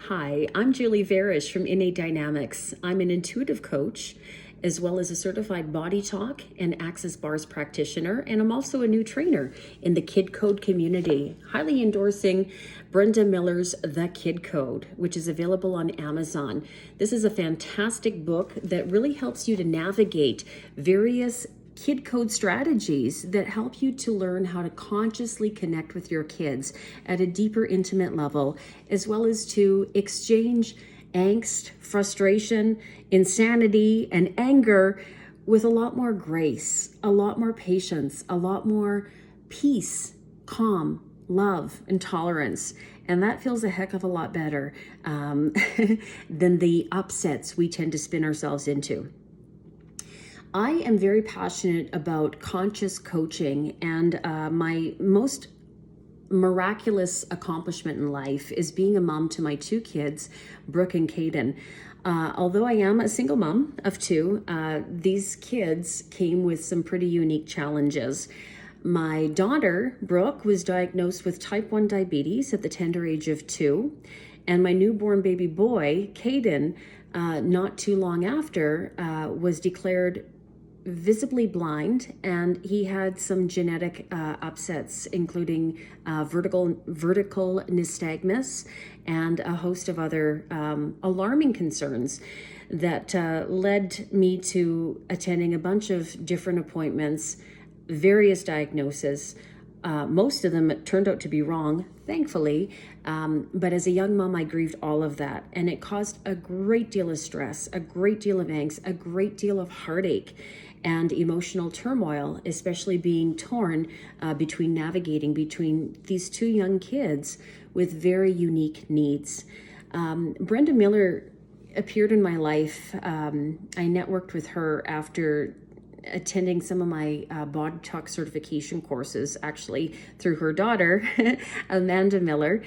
Hi, I'm Julie Varish from Innate Dynamics. I'm an intuitive coach, as well as a certified body talk and access bars practitioner, and I'm also a new trainer in the Kid Code community, highly endorsing Brenda Miller's The Kid Code, which is available on Amazon. This is a fantastic book that really helps you to navigate various kid code strategies that help you to learn how to consciously connect with your kids at a deeper, intimate level, as well as to exchange angst, frustration, insanity, and anger with a lot more grace, a lot more patience, a lot more peace, calm, love, and tolerance. And that feels a heck of a lot better than the upsets we tend to spin ourselves into. I am very passionate about conscious coaching, and my most miraculous accomplishment in life is being a mom to my two kids, Brooke and Caden. Although I am a single mom of two, these kids came with some pretty unique challenges. My daughter, Brooke, was diagnosed with type 1 diabetes at the tender age of 2, and my newborn baby boy, Caden, not too long after, was declared visibly blind, and he had some genetic upsets, including vertical nystagmus and a host of other alarming concerns that led me to attending a bunch of different appointments, various diagnoses. Most of them turned out to be wrong, thankfully. But as a young mom, I grieved all of that. And it caused a great deal of stress, a great deal of angst, a great deal of heartache and emotional turmoil, especially being torn between navigating between these two young kids with very unique needs. Brenda Miller appeared in my life. I networked with her after attending some of my body talk certification courses, actually through her daughter, Amanda Miller.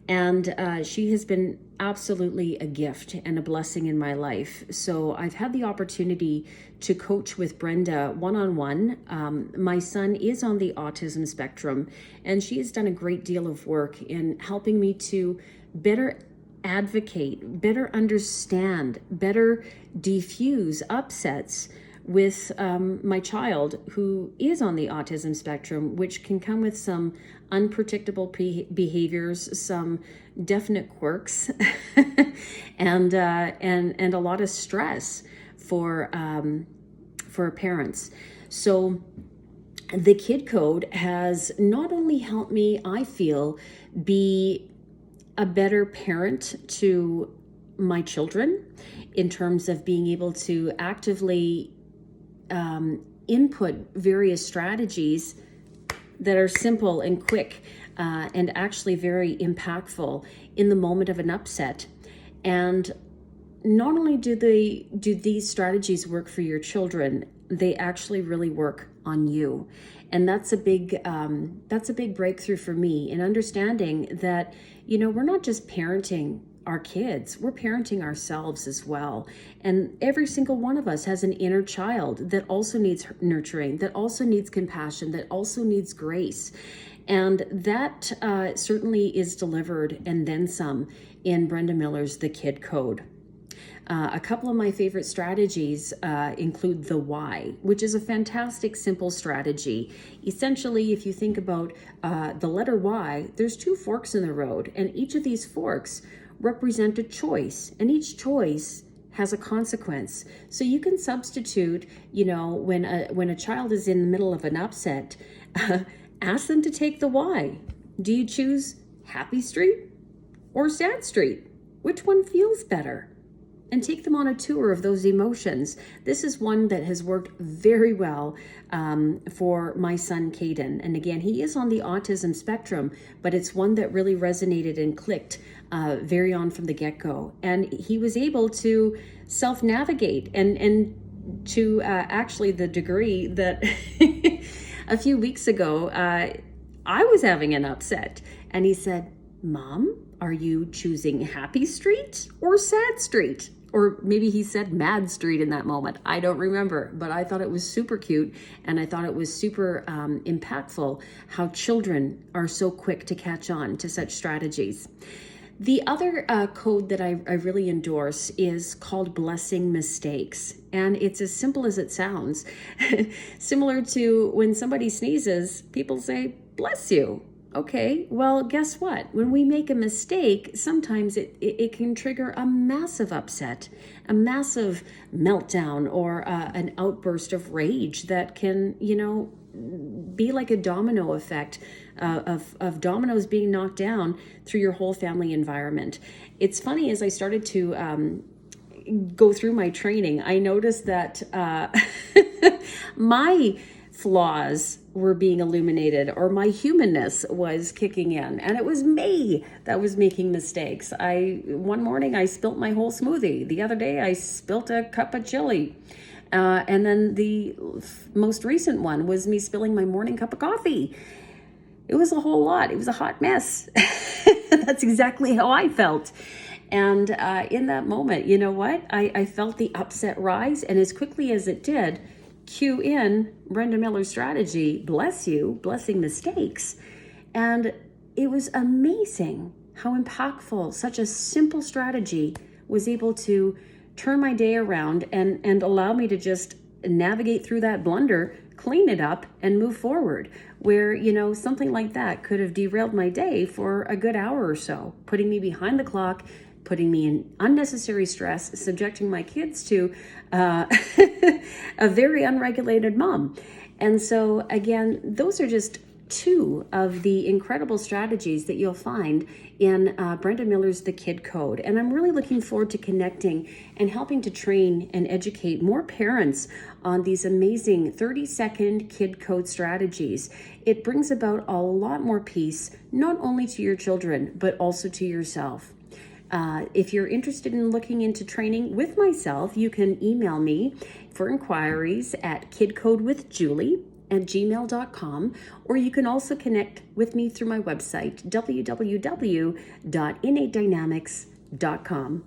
And she has been absolutely a gift and a blessing in my life. So I've had the opportunity to coach with Brenda one-on-one. My son is on the autism spectrum, and she has done a great deal of work in helping me to better advocate, better understand, better diffuse upsets with my child who is on the autism spectrum, which can come with some unpredictable behaviors, some definite quirks, and a lot of stress for parents. So the Kid Code has not only helped me, I feel, be a better parent to my children in terms of being able to actively input various strategies that are simple and quick and actually very impactful in the moment of an upset. And not only do these strategies work for your children, they actually really work on you. And that's a big breakthrough for me in understanding that, we're not just parenting our kids, we're parenting ourselves as well. And every single one of us has an inner child that also needs nurturing, that also needs compassion, that also needs grace. And that certainly is delivered and then some in Brenda Miller's The Kid Code. A couple of my favorite strategies include the why, which is a fantastic, simple strategy. Essentially, if you think about the letter Y, there's two forks in the road, and each of these forks represent a choice, and each choice has a consequence. So you can substitute, when a child is in the middle of an upset, ask them to take the Y. Do you choose happy street or sad street? Which one feels better? And take them on a tour of those emotions. This is one that has worked very well for my son, Caden. And again, he is on the autism spectrum, but it's one that really resonated and clicked very on from the get-go. And he was able to self-navigate and to actually the degree that a few weeks ago, I was having an upset. And he said, "Mom, are you choosing happy street or sad street?" Or maybe he said Mad Street in that moment. I don't remember, but I thought it was super cute, and I thought it was super impactful how children are so quick to catch on to such strategies. The other code that I really endorse is called blessing mistakes. And it's as simple as it sounds. Similar to when somebody sneezes, people say, bless you. Okay, well, guess what? When we make a mistake, sometimes it can trigger a massive upset, a massive meltdown, or an outburst of rage that can, be like a domino effect of dominoes being knocked down through your whole family environment. It's funny, as I started to go through my training, I noticed that my flaws were being illuminated, or my humanness was kicking in, and it was me that was making mistakes. One morning I spilt my whole smoothie. The other day I spilt a cup of chili. And then the most recent one was me spilling my morning cup of coffee. It was a whole lot. It was a hot mess. That's exactly how I felt. And in that moment, you know what? I felt the upset rise, and as quickly as it did, cue in Brenda Miller's strategy, bless you, blessing mistakes. And it was amazing how impactful such a simple strategy was able to turn my day around and allow me to just navigate through that blunder, clean it up, and move forward. Where, something like that could have derailed my day for a good hour or so, putting me behind the clock, putting me in unnecessary stress, subjecting my kids to a very unregulated mom. And so, again, those are just two of the incredible strategies that you'll find in Brenda Miller's The Kid Code. And I'm really looking forward to connecting and helping to train and educate more parents on these amazing 30-second Kid Code strategies. It brings about a lot more peace, not only to your children, but also to yourself. If you're interested in looking into training with myself, you can email me for inquiries at kidcodewithjulie@gmail.com, or you can also connect with me through my website, www.innatedynamics.com.